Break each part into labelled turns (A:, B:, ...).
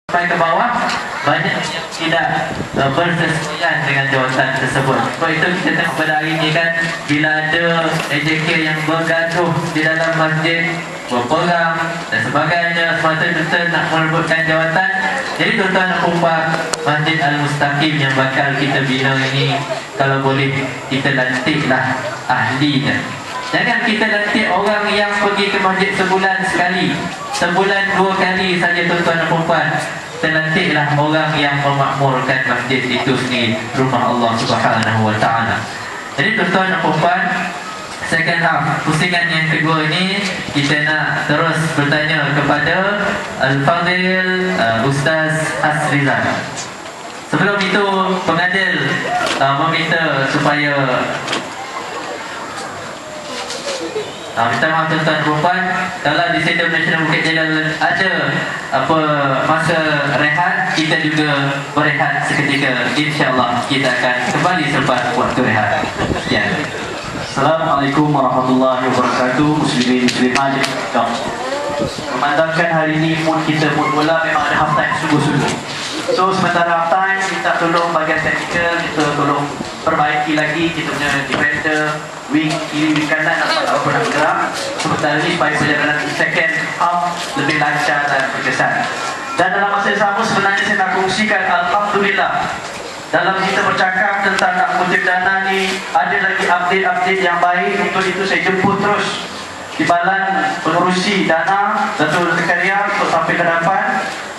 A: Sampai ke bawah, banyak yang tidak bersesuaian dengan jawatan tersebut. Sebab itu kita tengok pada hari ini kan, bila ada AJK yang bergaduh di dalam masjid, berperang dan sebagainya semata-mata nak merebutkan jawatan. Jadi tuan-tuan dan puan, Masjid Al-Mustaqim yang bakal kita bina ini, kalau boleh kita lantiklah ahlinya. Jangan kita lantik orang yang pergi ke masjid sebulan sekali, sebulan 2 kali saja tuan-tuan dan puan. Kita lantiklah orang yang memakmurkan masjid itu sendiri, rumah Allah Subhanahu wa ta'ala. Jadi tuan-tuan dan puan, second half pusingan yang kedua ini kita nak terus bertanya kepada Al-Fadhil Ustaz Hasrizal. Sebelum itu pengadil meminta supaya minta maaf tuan-tuan dan puan, kalau di Stadium Nasional Bukit Jalil ada masa rehat, kita juga berehat seketika. InsyaAllah kita akan kembali selepas waktu rehat. Sekian.
B: Assalamualaikum warahmatullahi wabarakatuh. Muslimin muslimat, memandangkan hari ini mood kita mood bola memang ada half time sungguh-sungguh. So sementara half time kita tolong bahagian teknikal, kita tolong perbaiki lagi kita punya defender, wing kiri, wing kanan apa nak bergerak sementara ini supaya perjalanan second half lebih lancar dan berkesan. Dan dalam masa yang sama sebenarnya saya nak kongsikan alhamdulillah, dalam kita bercakap tentang nak kutip dana ni, ada lagi update-update yang baik. Untuk itu saya jemput terus Timbalan Pengurusi Dana Datuk Zakaria untuk sampai ke depan.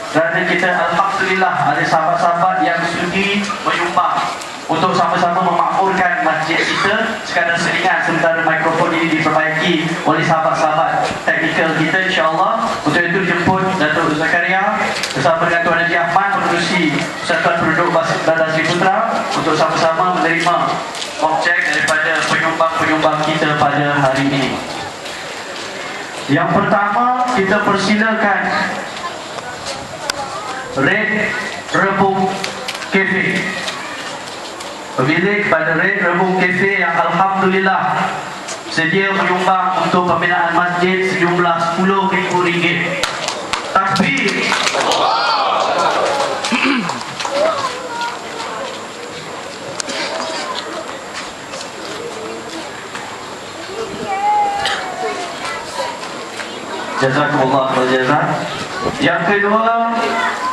B: Dan kita alhamdulillah ada sahabat-sahabat yang sudi menyumbang untuk sama-sama memakmurkan masjid kita sekadar selingan sementara mikrofon ini diperbaiki oleh sahabat-sahabat teknikal kita, insyaAllah. Untuk itu jemput Datuk Zakaria bersama dengan Tuan Haji Ahmad, Pengerusi Persatuan Penduduk Bandar Seri Putra, untuk sama-sama menerima objek daripada penyumbang-penyumbang kita pada hari ini. Yang pertama, kita persilakan Red Rebung Cafe, pemilik kepada Red Rebung Cafe yang alhamdulillah sedia menyumbang untuk pembinaan masjid sejumlah RM10,000. Takbir. Jazakumullah khairan. Yang kedua,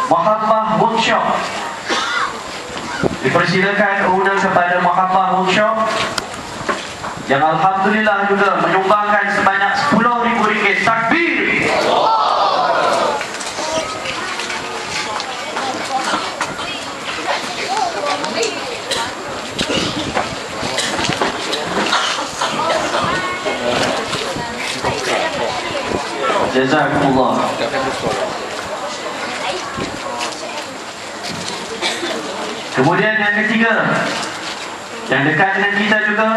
B: Mahabbah Workshop. Dipersilakan owner kepada Mahabbah Workshop yang alhamdulillah juga menyumbangkan sebanyak RM10,000. Takbir. Jazakumullah. Kemudian yang ketiga, yang dekat dengan kita juga,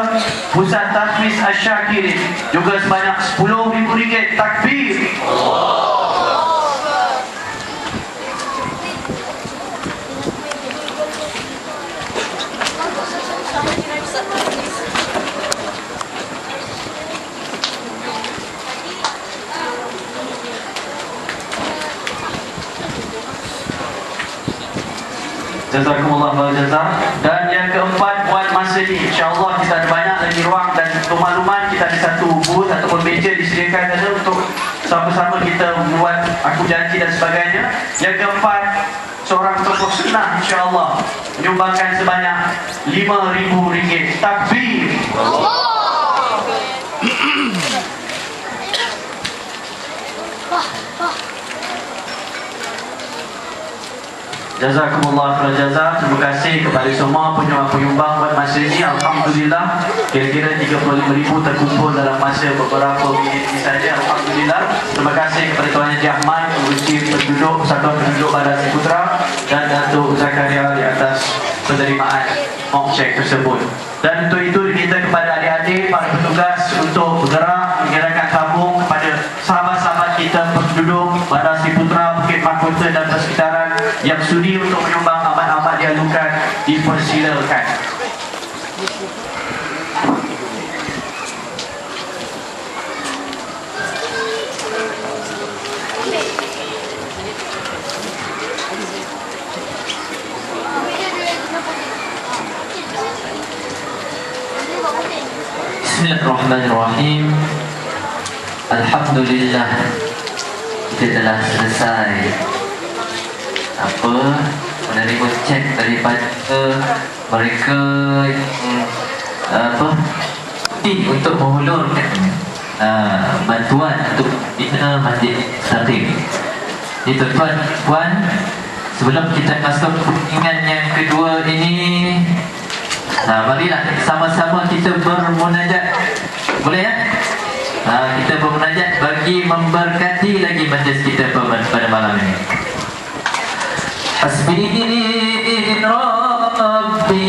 B: Pusat Tahfiz Asy-Syakir, juga sebanyak RM10,000. Takbir. Jazakumullah khairan jazak. Dan yang keempat, buat masa ni insya-Allah kita ada banyak lagi ruang dan untuk makluman kita ada satu booth ataupun meja disediakan ada untuk sama-sama kita buat aku janji dan sebagainya. Yang keempat, seorang tokoh sunnah insya-Allah menyumbangkan sebanyak RM5,000. Takbir. Jazakumullah khairan jazak. Terima kasih kepada semua penyumbang buat masa ini. Alhamdulillah, kira-kira RM35,000 terkumpul dalam masa beberapa minit ini saja. Alhamdulillah. Terima kasih kepada Tuan Haji Ahmad, Pengerusi Persatuan Penduduk Bandar Seri Putra, dan Datuk Zakaria di atas penerimaan objek tersebut. Dan untuk itu diminta kepada adik-adik, para petugas untuk bergerak menyerahkan tabung kepada sahabat-sahabat kita penduduk Bandar Seri Putra, Bukit Mahkota dan persekitaran yang sudi untuk menyumbang amat-amat dialukan, dipersilakan.
A: Bismillahirrahmanirrahim. Alhamdulillah, kita telah selesai menerima cek daripada mereka untuk menghulurkan bantuan untuk bina Masjid Mustaqim. Jadi tuan-tuan, puan, sebelum kita masuk pertandingan yang kedua ini, marilah sama-sama kita bermunajat. Boleh ya? Kita bermunajat bagi memberkati lagi majlis kita pada malam ini. Hasbi Rabbi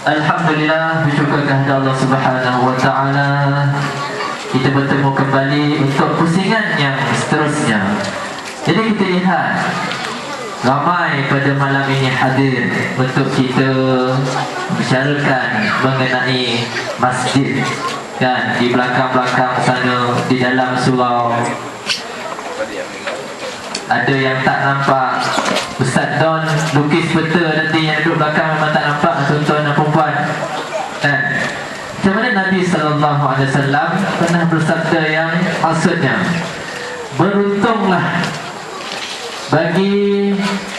A: Alhamdulillah, bersyukur kepada Allah Subhanahu wa taala. Kita bertemu kembali untuk pusingan yang seterusnya. Jadi kita lihat ramai pada malam ini hadir untuk kita bicarakan mengenai masjid. Kan di belakang-belakang sana, di dalam surau, ada yang tak nampak. Ustaz Don lukis peta nanti yang duduk belakang memang tak nampak, tuan-tuan dan perempuan. Kan? Macam mana Nabi SAW pernah bersabda yang maksudnya, beruntunglah bagi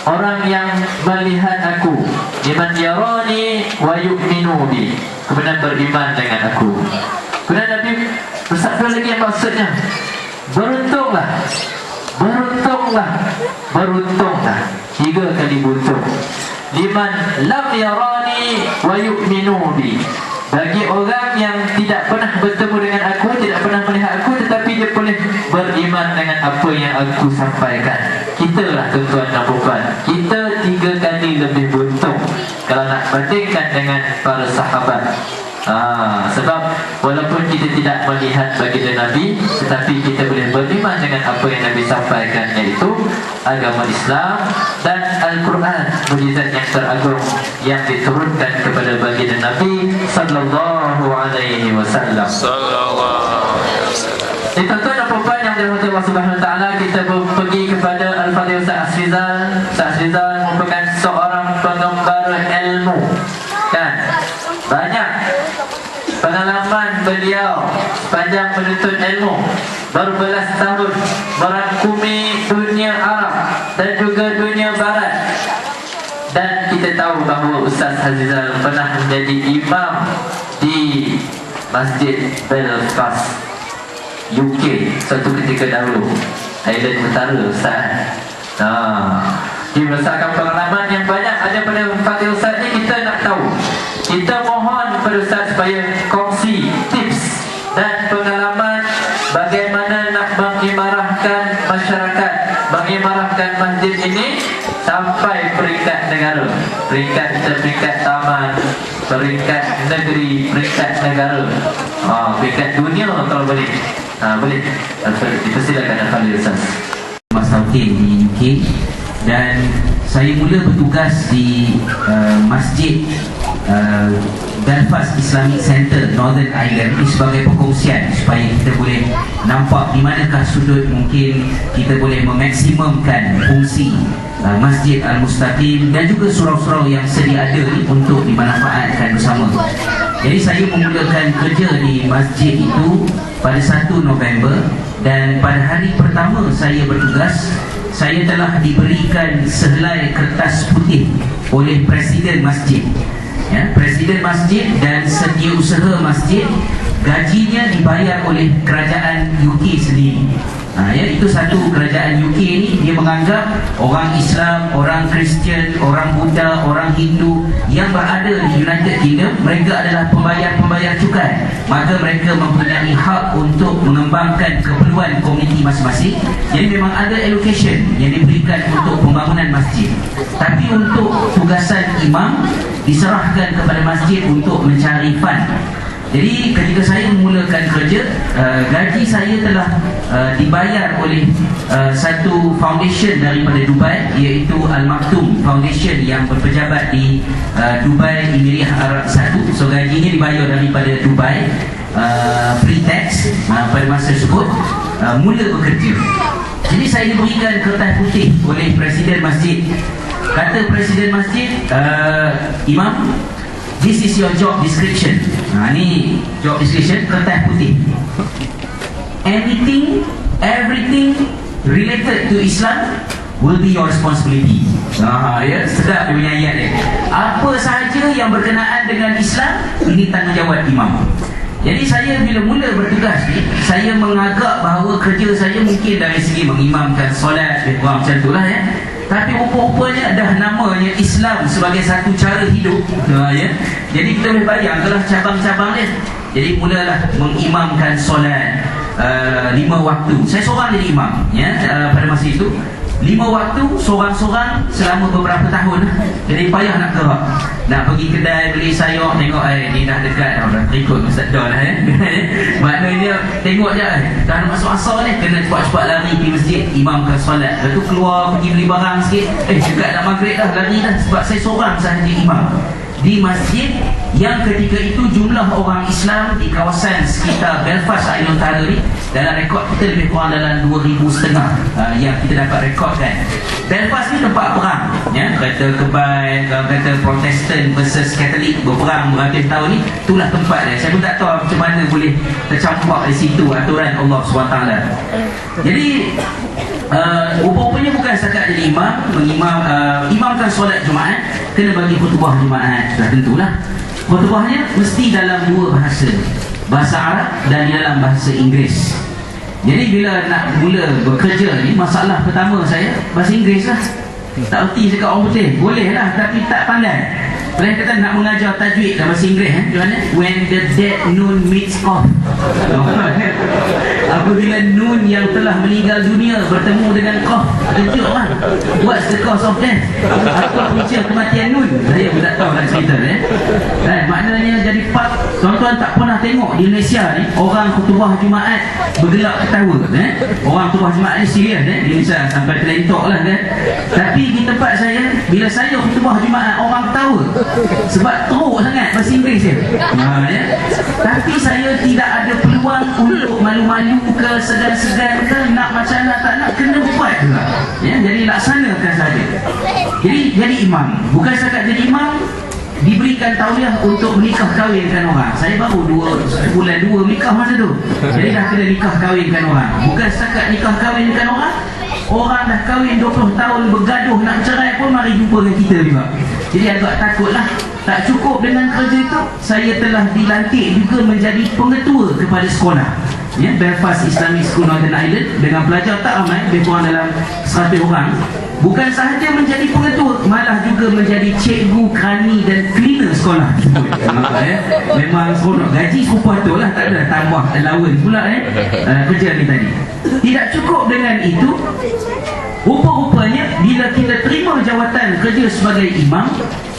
A: orang yang melihat aku, liman yarani wa yu'minu bi, kemudian beriman dengan aku. Kemudian Nabi bersabda lagi yang maksudnya, beruntunglah, beruntunglah, beruntunglah, 3 kali beruntung. Liman lam yarani wa yu'minu bi, bagi orang yang tidak pernah bertemu dengan aku, tidak pernah melihat aku, tetapi dia boleh beriman dengan apa yang aku sampaikan. Kita lah tuan-tuan dan puan, kita 3 kali lebih beruntung kalau nak bandingkan dengan para sahabat. Sebab walaupun kita tidak melihat baginda Nabi, tetapi kita boleh beriman dengan apa yang Nabi sampaikan, iaitu agama Islam dan Al-Quran, mukjizat yang teragung yang diturunkan kepada baginda Nabi sallallahu alaihi wasallam. Tuan-tuan dan puan yang dirahmati Allah Subhanahu wa taala, kita pergi kepada Al-Fadhil Ustaz Asrizal. Ustaz Asrizal merupakan seorang pengembara ilmu. Kan? Banyak pengalaman beliau sepanjang menuntut ilmu, berbelas tahun merangkumi dan juga dunia barat. Dan kita tahu bahawa Ustaz Azizal pernah menjadi imam di Masjid Belfast, UK suatu ketika dahulu, Island Utara Ustaz. Dia berdasarkan pengalaman yang banyak ada pada Ustaz ni, kita nak tahu. Kita mohon kepada Ustaz supaya kongsi tips dan pengalaman bagaimana nak mengimarahkan masyarakat, mengimarahkan masjid ini sampai peringkat negara, peringkat taman, peringkat negeri, peringkat negara, peringkat dunia kalau boleh. Boleh dipersilakan Al-Fadhil Ustaz.
C: Mas Tauhid di UK, dan saya mula bertugas di Masjid Belfast Islamic Center Northern Ireland ini sebagai perkongsian supaya kita boleh nampak di manakah sudut mungkin kita boleh memaksimumkan fungsi Masjid Al-Mustaqim dan juga surau-surau yang sedia ada ni untuk dimanfaatkan bersama. Jadi saya memulakan kerja di masjid itu pada 1 November, dan pada hari pertama saya bertugas, saya telah diberikan sehelai kertas putih oleh Presiden Masjid, Presiden Masjid dan setiausaha masjid. Gajinya dibayar oleh kerajaan UK sendiri. Itu satu, kerajaan UK ni dia menganggap orang Islam, orang Kristian, orang Buddha, orang Hindu yang berada di United Kingdom, mereka adalah pembayar-pembayar cukai. Maka mereka mempunyai hak untuk mengembangkan keperluan komuniti masing-masing. Jadi memang ada allocation yang diberikan untuk pembangunan masjid. Tapi untuk tugasan imam diserahkan kepada masjid untuk mencari fund. Jadi ketika saya memulakan kerja, gaji saya telah dibayar oleh satu foundation daripada Dubai, iaitu Al-Maktoum Foundation yang berpejabat di Dubai, Emirat Arab Satu. So gajinya dibayar daripada Dubai, pre-tax pada masa tersebut, mula bekerja. Jadi saya diberikan kertas putih oleh Presiden Masjid. Kata Presiden Masjid, Imam, this is your job description. Ni job description, kertas putih. Everything related to Islam will be your responsibility. Sedap dia punya ayat dia. Apa sahaja yang berkenaan dengan Islam, ini tanggungjawab imam. Jadi saya bila mula bertugas ni, saya mengagak bahawa kerja saya mungkin dari segi mengimamkan solat, lebih kurang macam itulah Tapi rupa-rupanya dah namanya Islam sebagai satu cara hidup. Jadi kita boleh bayangkanlah cabang-cabang dia. Jadi mulalah mengimamkan solat 5 waktu. Saya seorang jadi imam pada masa itu. 5 waktu, seorang-seorang selama beberapa tahun. Jadi payah nak gerak. Nak pergi kedai beli sayur, tengok ni dah dekat dah ikut Ustaz Don Maknanya tengok je dah nak masuk asar ni, kena cepat-cepat lari pergi masjid, imamkan solat. Lepas tu keluar pergi beli barang sikit, dekat dah maghrib dah, lari dah. Sebab saya seorang sahaja imam di masjid yang ketika itu jumlah orang Islam di kawasan sekitar Belfast, Island Utara ni, dalam rekod kita lebih kurang dalam 2,500 yang kita dapat rekodkan. Belfast ni tempat perang, kata Kebal, kata Protestan versus Katolik berperang beratus tahun ni, itulah tempat dia. Saya pun tak tahu macam mana boleh tercampak di situ aturan Allah SWT. Jadi rupanya bukan setakat jadi imam, imamkan solat Jumaat, kena bagi khutbah Jumaat. Dah tentulah khutbahnya mesti dalam 2 bahasa, bahasa Arab dan dalam bahasa Inggeris. Jadi bila nak mula bekerja ni, masalah pertama saya bahasa Inggeris lah. Tak erti cakap orang putih, boleh lah tapi tak pandai. Boleh kata nak mengajar tajwid dalam bahasa Inggeris macam mana? When the dead nun meets off. Apabila nun yang telah meninggal dunia bertemu dengan qaf, kejut lah. What's the cause of death? Apa punca kematian nun? Saya pun tak tahu nak cerita maknanya jadi part. Tuan-tuan tak pernah tengok di Malaysia ni orang khutbah Jumaat bergelak ketawa Orang khutbah Jumaat ni serius di Malaysia sampai telentok lah Tapi di tempat saya, bila saya khutbah Jumaat, orang ketawa sebab teruk sangat bahasa Inggeris dia. Tapi saya tidak ada peluang untuk malu-malu ke, segan-segan ke, nak macam nak tak nak, kena buat juga. Jadi laksanakan saja. Jadi imam, bukan setakat jadi imam, diberikan tauliah untuk menikah kahwinkan orang. Saya baru bulan 2 nikah masa tu. Jadi dah kena nikah kahwinkan orang. Bukan setakat nikah kahwinkan orang, orang dah kahwin 20 tahun bergaduh nak cerai pun mari jumpa dengan kita juga. Jadi agak takutlah. Tak cukup dengan kerja itu, saya telah dilantik juga menjadi pengetua kepada sekolah, ya, Belfast Islamic School Northern Ireland, dengan pelajar tak ramai, lebih kurang dalam 100 orang. Bukan sahaja menjadi pengetua, malah juga menjadi cikgu, krani dan cleaner sekolah. Memang seronok. Gaji serupa tu lah, tak ada tambah allowance pula kerja ni tadi. Tidak cukup dengan itu, rupa-rupanya bila kita terima jawatan kerja sebagai imam,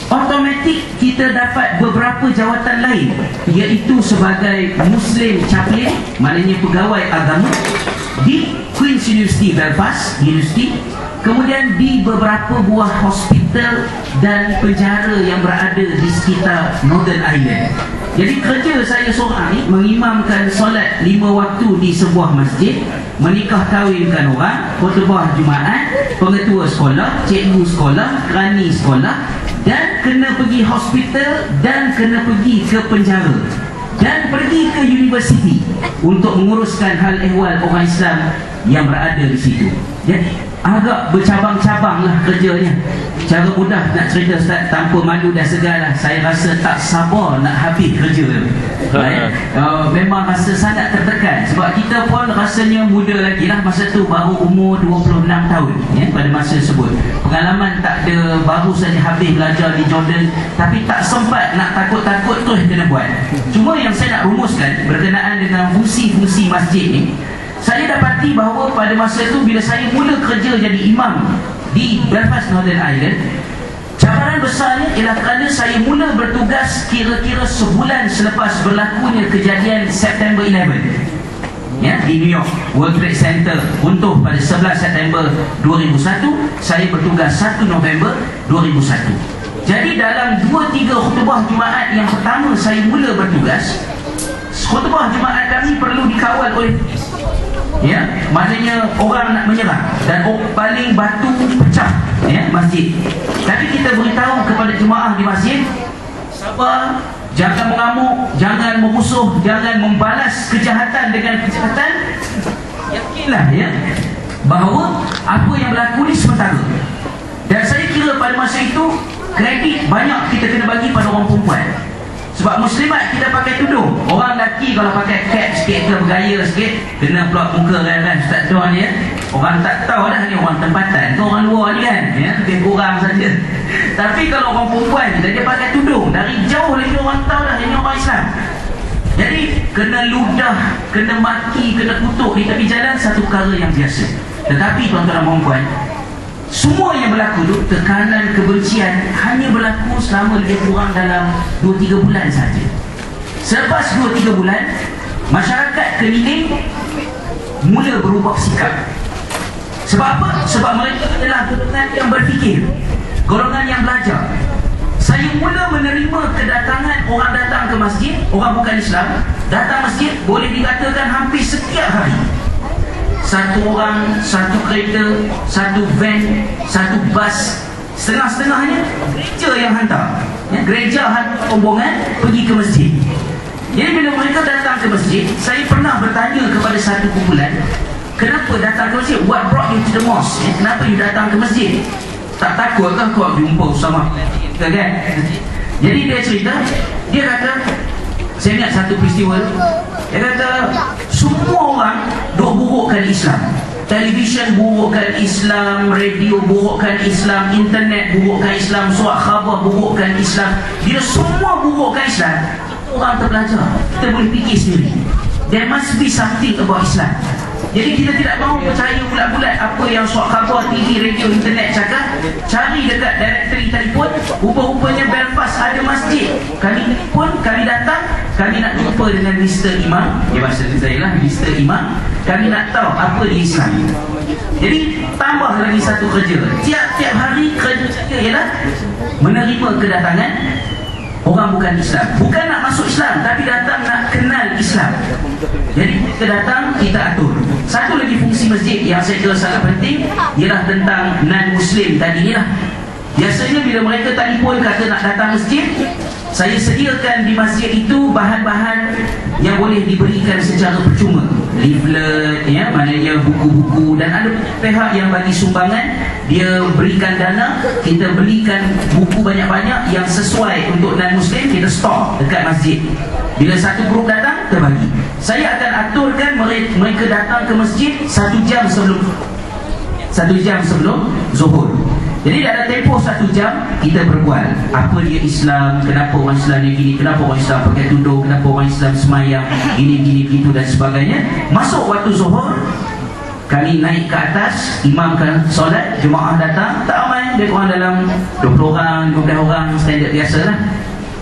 C: automatik kita dapat beberapa jawatan lain, iaitu sebagai Muslim chaplain, maknanya pegawai agama di Queen's University Belfast University, kemudian di beberapa buah hospital dan penjara yang berada di sekitar Northern Ireland. Jadi kerja saya seorang ni mengimamkan solat 5 waktu di sebuah masjid, menikah kahwinkan orang, khutbah Jumaat, pengetua sekolah, cikgu sekolah, krani sekolah, dan kena pergi hospital dan kena pergi ke penjara dan pergi ke universiti untuk menguruskan hal ehwal orang Islam yang berada di situ. Jadi agak bercabang-cabang lah kerjanya. Cara mudah nak cerita Ustaz, tanpa malu dan segan lah, saya rasa tak sabar nak habis kerja tu. Memang rasa sangat tertekan, sebab kita pun rasanya muda lagi lah masa tu, baru umur 26 tahun ya, pada masa tersebut. Pengalaman tak ada, baru saja habis belajar di Jordan, tapi tak sempat nak takut-takut terus kena buat. Cuma yang saya nak rumuskan berkenaan dengan fungsi-fungsi masjid ni, saya dapati bahawa pada masa itu bila saya mula kerja jadi imam di Belfast Northern Ireland, cabaran besarnya ialah kerana saya mula bertugas kira-kira sebulan selepas berlakunya kejadian September 11 ya, di New York. World Trade Center runtuh pada 11 September 2001. Saya bertugas 1 November 2001. Jadi dalam 2-3 khutbah Jumaat yang pertama saya mula bertugas, khutbah Jumaat kami perlu dikawal oleh ya, maknanya orang nak menyerang dan paling batu pecah ya, masjid. Tapi kita beritahu kepada jemaah di masjid, sabar, jangan mengamuk, jangan memusuh, jangan membalas kejahatan dengan kejahatan. Yakinlah ya bahawa apa yang berlaku ni sementara. Dan saya kira pada masa itu kredit banyak kita kena bagi pada orang perempuan. Sebab muslimat kita pakai tudung. Orang lelaki kalau pakai cap sikit ke bergaya sikit, kena pelak muka kan Ustaz Tuan ni ya. Orang tak tahu dah ni orang tempatan ke orang luar ni kan ya, lebih kurang saja. Tapi kalau orang perempuan kita, dia pakai tudung, dari jauh lagi orang tahu dah ini orang Islam. Jadi kena ludah, kena maki, kena kutuk di tepi jalan satu perkara yang biasa. Tetapi tuan-tuan dan puan-puan, semua yang berlaku tu, tekanan kebencian, hanya berlaku selama lebih kurang dalam 2-3 bulan saja. Selepas 2-3 bulan, masyarakat Keniling mula berubah sikap. Sebab apa? Sebab mereka adalah golongan yang berfikir, golongan yang belajar. Saya mula menerima kedatangan orang datang ke masjid, orang bukan Islam datang masjid, boleh dikatakan hampir setiap hari. Satu orang, satu kereta, satu van, satu bas, setengah-setengahnya gereja yang hantar ya, gereja hantar rombongan pergi ke masjid. Jadi bila mereka datang ke masjid, saya pernah bertanya kepada satu kumpulan, kenapa datang ke masjid? What brought you to the mosque? Kenapa you datang ke masjid? Tak takut kan kau jumpa Usama kan? Jadi dia cerita, dia kata, saya ingat satu peristiwa, dia kata semua orang duk burukkan Islam. Televisyen burukkan Islam, radio burukkan Islam, internet burukkan Islam, surat khabar burukkan Islam. Bila semua burukkan Islam, orang terbelajar, kita boleh fikir sendiri, there must be something about Islam. Jadi kita tidak mahu percaya bulat-bulat apa yang surat khabar, TV, radio, internet cakap. Cari dekat directory telefon, rupa-rupanya Belfast ada masjid. Kami pun, kami datang, kami nak jumpa dengan Mr. Imam. Dia bahasa saya lah, Mr. Imam. Kami nak tahu apa dia Islam. Jadi tambah lagi satu kerja. Tiap-tiap hari kerja saya ialah menerima kedatangan orang bukan Islam. Bukan nak masuk Islam, tapi datang nak kenal Islam. Jadi kita datang, kita atur. Satu lagi fungsi masjid yang saya kira sangat penting ialah tentang non-Muslim tadi ni lah. Biasanya bila mereka telefon kata nak datang masjid, saya sediakan di masjid itu bahan-bahan yang boleh diberikan secara percuma, leaflet, ya, maknanya buku-buku, dan ada pihak yang bagi sumbangan, dia berikan dana, kita belikan buku banyak-banyak yang sesuai untuk non-Muslim, kita stok dekat masjid. Bila satu grup datang, terbagi. Saya akan aturkan mereka datang ke masjid 1 jam sebelum zuhur. Jadi dalam tempoh 1 jam kita berbual apa dia Islam, kenapa orang Islam ni gini, kenapa orang Islam pakai tudung, kenapa orang Islam semayang gini gitu dan sebagainya. Masuk waktu zuhur, kami naik ke atas, imamkan solat, jemaah datang, tak ramai, dia kurang dalam 20 orang, 15 orang, standard biasa lah.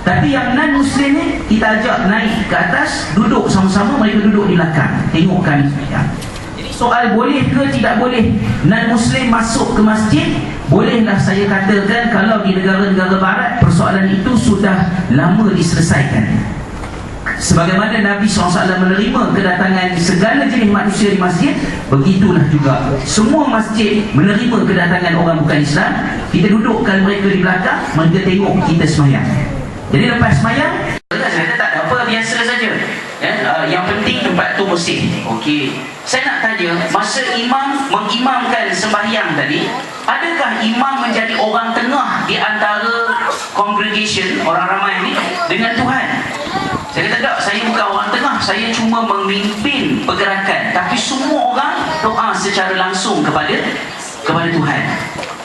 C: Tapi yang non-Muslim ni kita ajak naik ke atas, duduk sama-sama, mereka duduk di belakang, tengok kami semayang. Jadi soal boleh ke tidak boleh non-Muslim masuk ke masjid, bolehlah saya katakan kalau di negara-negara barat persoalan itu sudah lama diselesaikan. Sebagaimana Nabi SAW menerima kedatangan segala jenis manusia di masjid, begitulah juga semua masjid menerima kedatangan orang bukan Islam. Kita dudukkan mereka di belakang, mereka tengok kita semayang. Jadi lepas semayang, saya kata tak ada apa, biasa saja ya, yang penting tempat tu bersih. Okey, saya nak tanya, masa imam mengimamkan sembahyang tadi, adakah imam menjadi orang tengah di antara congregation, orang ramai ni dengan Tuhan? Saya kata tak, saya bukan orang tengah, saya cuma memimpin pergerakan, tapi semua orang doa secara langsung kepada Tuhan.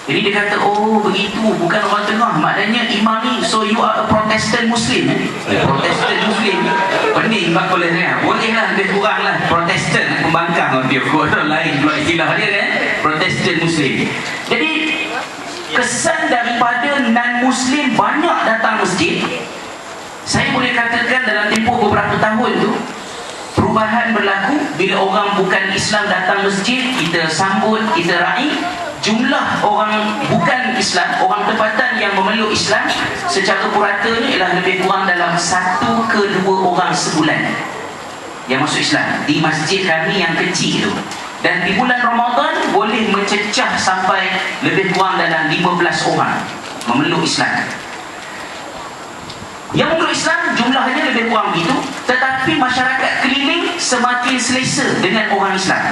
C: Jadi dia kata, oh begitu, bukan orang tengah, maknanya imam ni, so you are a Protestant Muslim. Protestant Muslim pening bak boleh saya, bolehlah lebih kurang lah Protestant, pembangkang dia orang lain pula istilah dia kan, Protestant Muslim. Jadi kesan daripada non-Muslim banyak datang masjid, saya boleh katakan dalam tempoh beberapa tahun tu perubahan berlaku. Bila orang bukan Islam datang masjid, kita sambut, kita raih. Jumlah orang bukan Islam, orang tempatan yang memeluk Islam secara puratanya ialah lebih kurang dalam 1 ke 2 orang sebulan yang masuk Islam di masjid kami yang kecil itu. Dan di bulan Ramadan boleh mencecah sampai lebih kurang dalam 15 orang memeluk Islam. Yang memeluk Islam jumlahnya lebih kurang begitu, tetapi masyarakat keliling semakin selesa dengan orang Islam.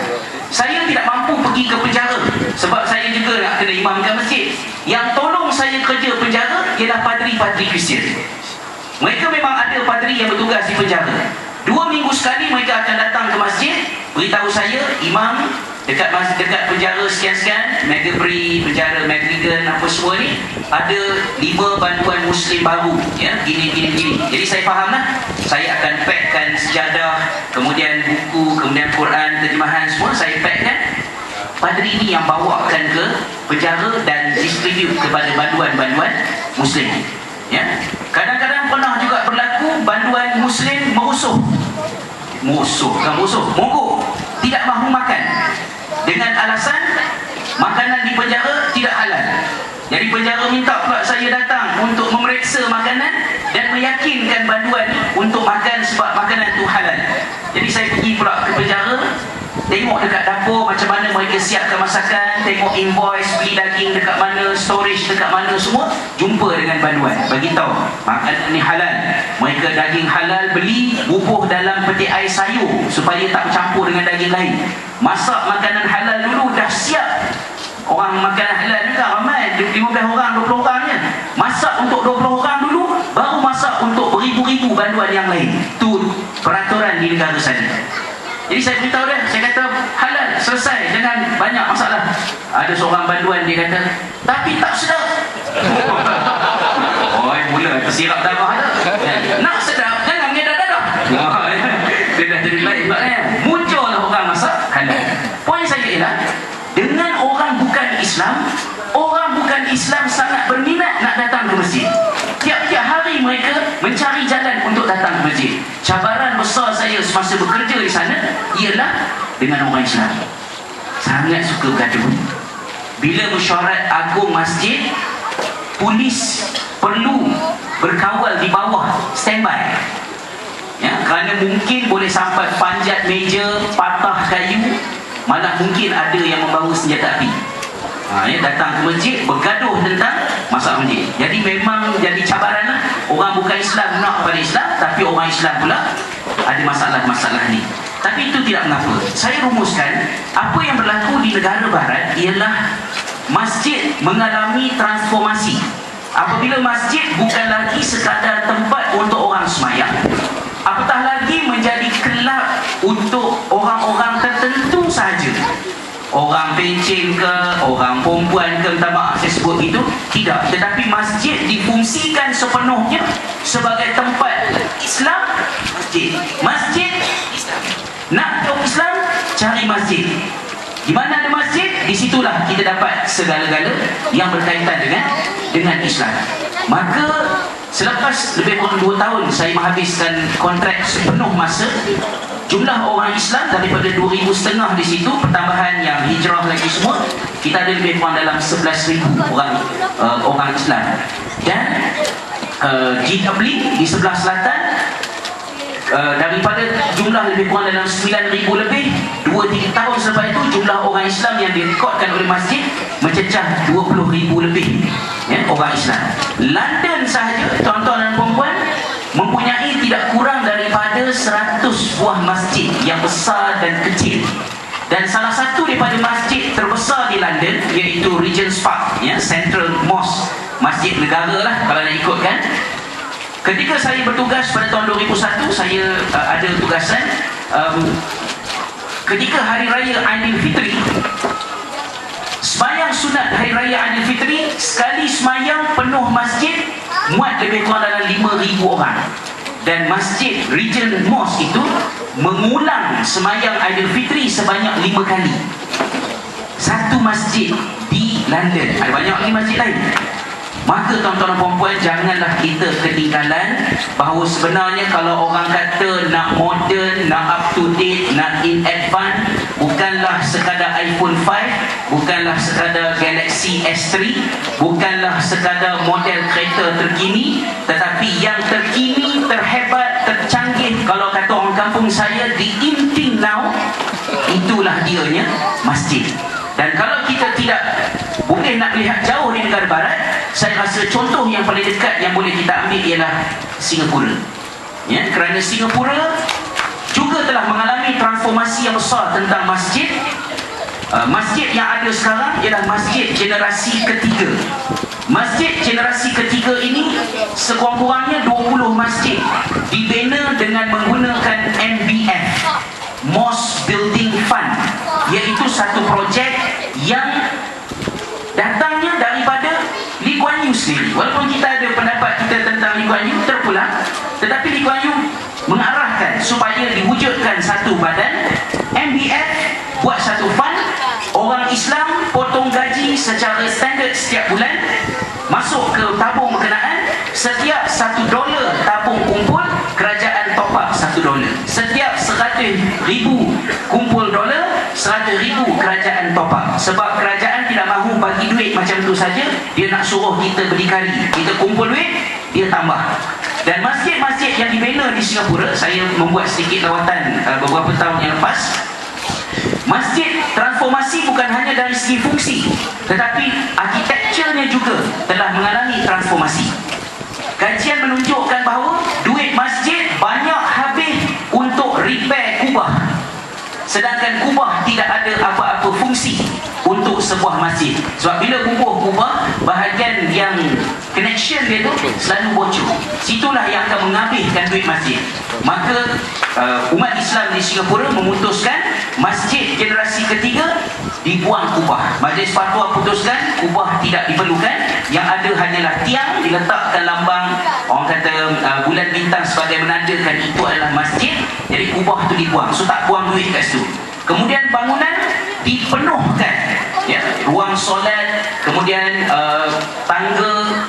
C: Saya tidak mampu pergi ke penjara sebab saya juga nak kena imamkan masjid. Yang tolong saya kerja penjara ialah padri-padri Kristian. Mereka memang ada padri yang bertugas di penjara. 2 minggu sekali mereka akan datang ke masjid, beritahu saya, imam dekat penjara sekian-sekian, Magabri, penjara Magrigan, apa semua ni, ada 5 bantuan Muslim baru, ya, gini. Jadi saya fahamlah, saya akan packkan sejadah, kemudian buku, kemudian Quran, terjemahan semua, saya packkan. Padri ni yang bawakan ke penjara dan distribute kepada bantuan-bantuan Muslim. Ya, kadang-kadang pernah juga berlaku bantuan Muslim mogok, tidak mahu makan dengan alasan makanan di penjara tidak halal. Jadi penjara minta pula saya datang untuk memeriksa makanan dan meyakinkan bantuan untuk makan sebab makanan tu halal. Jadi saya pergi pula ke penjara, tengok dekat dapur macam mana mereka siapkan masakan, tengok invoice beli daging dekat mana, storage dekat mana, semua jumpa dengan bantuan, bagi tahu makanan ni halal. Mereka daging halal beli, bubuh dalam peti air sayur supaya tak bercampur dengan daging lain. Masak makanan halal dulu, dah siap. Orang makan halal ni kan ramai, 15 orang, 20 orangnya. Masak untuk 20 orang dulu, baru masak untuk beribu-ribu bantuan yang lain. Tu peraturan di negara saya. Jadi saya beritahu dia, saya kata halal, selesai, jangan banyak masalah. Ada seorang bantuan dia kata, tapi tak sedap. Oh, mula tersirap darah dah. Nak sedap, jangan mengedar darah. Dia dah jadi lain pula kan. Muncullah orang masak halal. Poin saya ialah, dengan orang bukan Islam sangat berminat nak datang ke masjid. Tiap-tiap hari mereka mencari jalan untuk datang ke masjid. Cabaran besar saya semasa bekerja di sana ialah dengan orang Islam. Sangat suka bergaduh. Bila mesyuarat agung masjid, polis perlu berkawal di bawah, standby. Ya, kerana mungkin boleh sampai panjat meja, patah kayu, malah mungkin ada yang membawa senjata api. Datang ke masjid bergaduh tentang masalah masjid. Jadi memang jadi cabaran lah. Orang bukan Islam nak pada Islam, tapi orang Islam pula ada masalah-masalah ni. Tapi itu tidak mengapa. Saya rumuskan, apa yang berlaku di negara barat ialah masjid mengalami transformasi. Apabila masjid bukan lagi sekadar tempat untuk orang semayang, apatah lagi menjadi kelab untuk orang-orang tertentu sahaja. Orang pencen ke, orang perempuan ke, minta maaf saya sebut itu, tidak. Tetapi masjid difungsikan sepenuhnya sebagai tempat Islam, masjid Islam. Nak tahu Islam, cari masjid. Di mana ada masjid, di situlah kita dapat segala-gala yang berkaitan dengan Islam. Maka selepas lebih kurang 2 tahun saya menghabiskan kontrak sepenuh masa, jumlah orang Islam daripada 2,500 di situ, pertambahan yang hijrah lagi semua, kita ada lebih kurang dalam 11,000 orang Islam. Dan GW di sebelah selatan, daripada jumlah lebih kurang dalam 9,000 lebih, 2-3 tahun selepas itu jumlah orang Islam yang direkodkan oleh masjid mencecah 20,000 lebih orang Islam. London sahaja, tuan-tuan dan puan-puan, mempunyai tidak kurang daripada 100 buah masjid yang besar dan kecil. Dan salah satu daripada masjid terbesar di London iaitu Regent's Park, Central Mosque, masjid negara lah kalau nak ikutkan. Ketika saya bertugas pada tahun 2001, saya ada tugasan ketika Hari Raya Aidilfitri, sembahyang sunat Hari Raya Aidilfitri, sekali sembahyang penuh masjid muat lebih kurang dalam 5,000 orang. Dan masjid Regent Mosque itu mengulang sembahyang Aidilfitri sebanyak 5 kali. Satu masjid di London, ada banyak lagi masjid lain. Maka tuan-tuan dan puan-puan, janganlah kita ketinggalan bahawa sebenarnya kalau orang kata nak modern, nak up to date, nak in advance, bukanlah sekadar iPhone 5, bukanlah sekadar Galaxy S3, bukanlah sekadar model kereta terkini, tetapi yang terkini, terhebat, tercanggih, kalau kata orang kampung saya, the in thing now, itulah dianya masjid. Dan kalau kita tidak boleh nak lihat jauh di negara barat, saya rasa contoh yang paling dekat yang boleh kita ambil ialah Singapura. Kerana Singapura juga telah mengalami transformasi yang besar tentang masjid. Masjid yang ada sekarang ialah masjid generasi ketiga. Masjid generasi ketiga ini sekurang-kurangnya 20 masjid dibina dengan menggunakan MBF, Mosque Building Fund, iaitu satu projek yang datangnya daripada Lee Kuan Yew sendiri. Walaupun kita ada pendapat kita tentang Lee Kuan Yew terpulang, tetapi Lee Kuan Yew mengarahkan supaya diwujudkan satu badan MBF, buat satu fund, orang Islam potong gaji secara standard setiap bulan, masuk ke tabung berkenaan. Setiap $1 tabung kumpul, kerajaan top up $1. Setiap 100,000 kumpul dolar, 100,000 kerajaan top up. Sebab kerajaan tidak mahu bagi duit macam tu saja, dia nak suruh kita berdikari. Kita kumpul duit, dia tambah. Dan masjid-masjid yang dibina di Singapura, saya membuat sedikit lawatan beberapa tahun yang lepas. Masjid transformasi bukan hanya dari segi fungsi, tetapi arkitekturnya juga telah mengalami transformasi. Kajian menunjukkan bahawa duit masjid banyak habis untuk repair kubah, sedangkan kubah tidak ada apa-apa fungsi untuk sebuah masjid. Sebab bila bubuh kubah, bahagian yang connection dia tu selalu bocor. Situlah yang akan menghabiskan duit masjid. Maka umat Islam di Singapura memutuskan masjid generasi ketiga dibuang kubah. Majlis Fatwa putuskan kubah tidak diperlukan, yang ada hanyalah tiang, diletakkan lambang orang kata bulan bintang sebagai menandakan itu adalah masjid. Jadi kubah tu dibuang, so tak buang duit kat situ. Kemudian bangunan dipenuhkan, ruang solat, kemudian tangga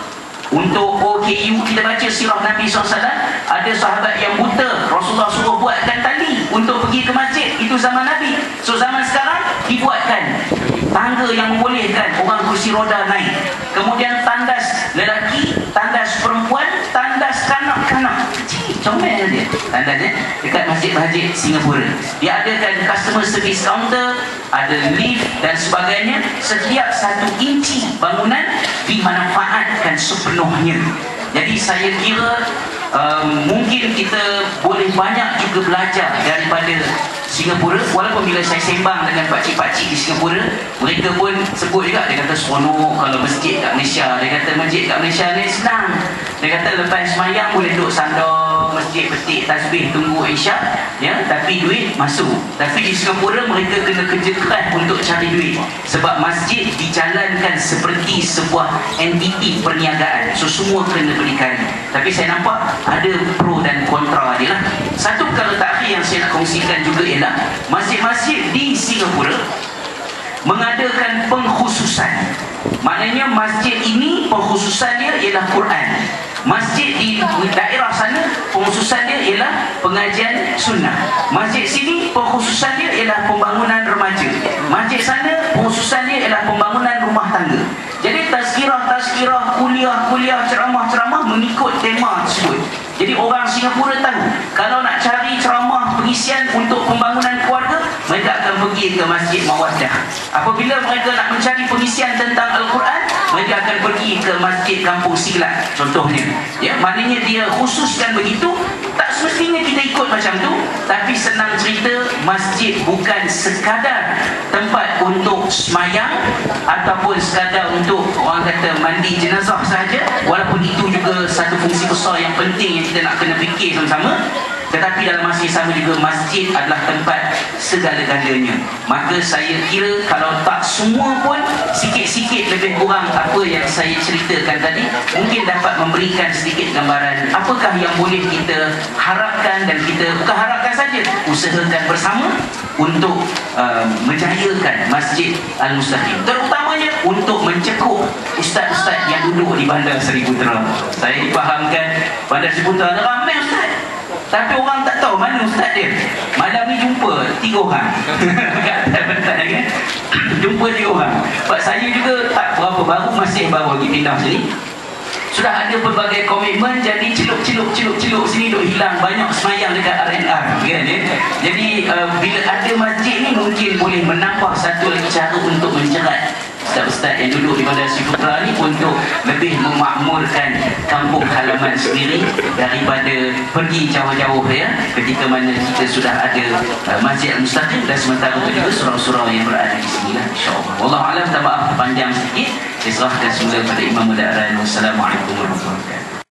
C: untuk OKU. Kita baca sirah Nabi SAW, ada sahabat yang buta, Rasulullah suruh buatkan tali untuk pergi ke masjid. Itu zaman Nabi. So zaman sekarang dibuatkan tangga yang membolehkan orang kursi roda naik. Kemudian tandas lelaki, tandas perempuan, tandas kanak-kanak. Kecil, comel dia. tandanya dekat masjid-masjid Singapura. Dia adakan customer service counter, ada lift dan sebagainya. Setiap 1 inci bangunan dimanfaatkan sepenuhnya. Jadi saya kira mungkin kita boleh banyak juga belajar daripada Singapura. Walaupun bila saya sembang dengan pakcik-pakcik di Singapura, mereka pun sebut juga, dia kata seronok kalau masjid kat Malaysia. Dia kata masjid kat Malaysia ni senang. Dia kata lepas semayang boleh duduk sandar masjid, petik tasbih, tunggu isyak, ya, tapi duit masuk. Tapi di Singapura mereka kena kerja keras untuk cari duit, sebab masjid dijalankan seperti sebuah entiti perniagaan. So semua kena berdikari. Tapi saya nampak ada pro dan kontra dia lah. Satu perkara terakhir yang saya nak kongsikan juga ialah masjid-masjid di Singapura mengadakan pengkhususan. Maknanya masjid ini pengkhususan dia ialah Quran. Masjid di daerah sana pengkhususan dia ialah pengajian sunnah. Masjid sini pengkhususan dia ialah pembangunan remaja. Masjid sana pengkhususan dia ialah pembangunan rumah tangga. Jadi tazkirah, kuliah, ceramah mengikut tema tersebut. Jadi orang Singapura tahu kalau nak cari ceramah pengisian untuk pembangunan keluarga, mereka akan pergi ke Masjid Mawaddah. Apabila mereka nak mencari pengisian tentang Al-Quran, mereka akan pergi ke Masjid Kampung Silat contohnya. Ya, maknanya dia khususkan begitu. Tak semestinya kita ikut macam tu, tapi senang cerita, masjid bukan sekadar tempat untuk semayang ataupun sekadar untuk orang kata mandi jenazah sahaja, walaupun itu juga satu fungsi besar yang penting yang kita nak kena fikir sama-sama. Tetapi dalam masa yang sama juga masjid adalah tempat segala-galanya. Maka saya kira kalau tak semua pun, sikit-sikit lebih kurang apa yang saya ceritakan tadi mungkin dapat memberikan sedikit gambaran apakah yang boleh kita harapkan, dan kita bukan harapkan saja, usahakan bersama untuk menjayakan Masjid Al-Mustaqim, terutamanya untuk mencekup ustaz-ustaz yang duduk di Bandar Seri Putera. Saya difahamkan Bandar Seri Putera ada ramai ustaz, tapi orang tak tahu mana ustaz dia. Malam ni jumpa 3 orang kan? Jumpa 3 orang. Sebab saya juga tak berapa baru, masih baru lagi pindah sini. Sudah ada pelbagai komitmen, jadi celup sini duk hilang. Banyak semayang dekat R&R kan, ya? Jadi bila ada masjid ni mungkin boleh menambah satu lagi cara untuk menjerat ustaz-ustaz yang duduk di Bandar Seri Putera ni untuk lebih memakmurkan kampung halaman sendiri daripada pergi jauh-jauh, ya, ketika mana kita sudah ada Masjid Al-Mustaqim, dan sementara itu juga surau-surau yang berada di sini lah, insyaAllah. Wallahualam, tambah panjang sedikit, saya serahkan semula kepada Imam Mudaran. Wassalamualaikum warahmatullahi wabarakatuh.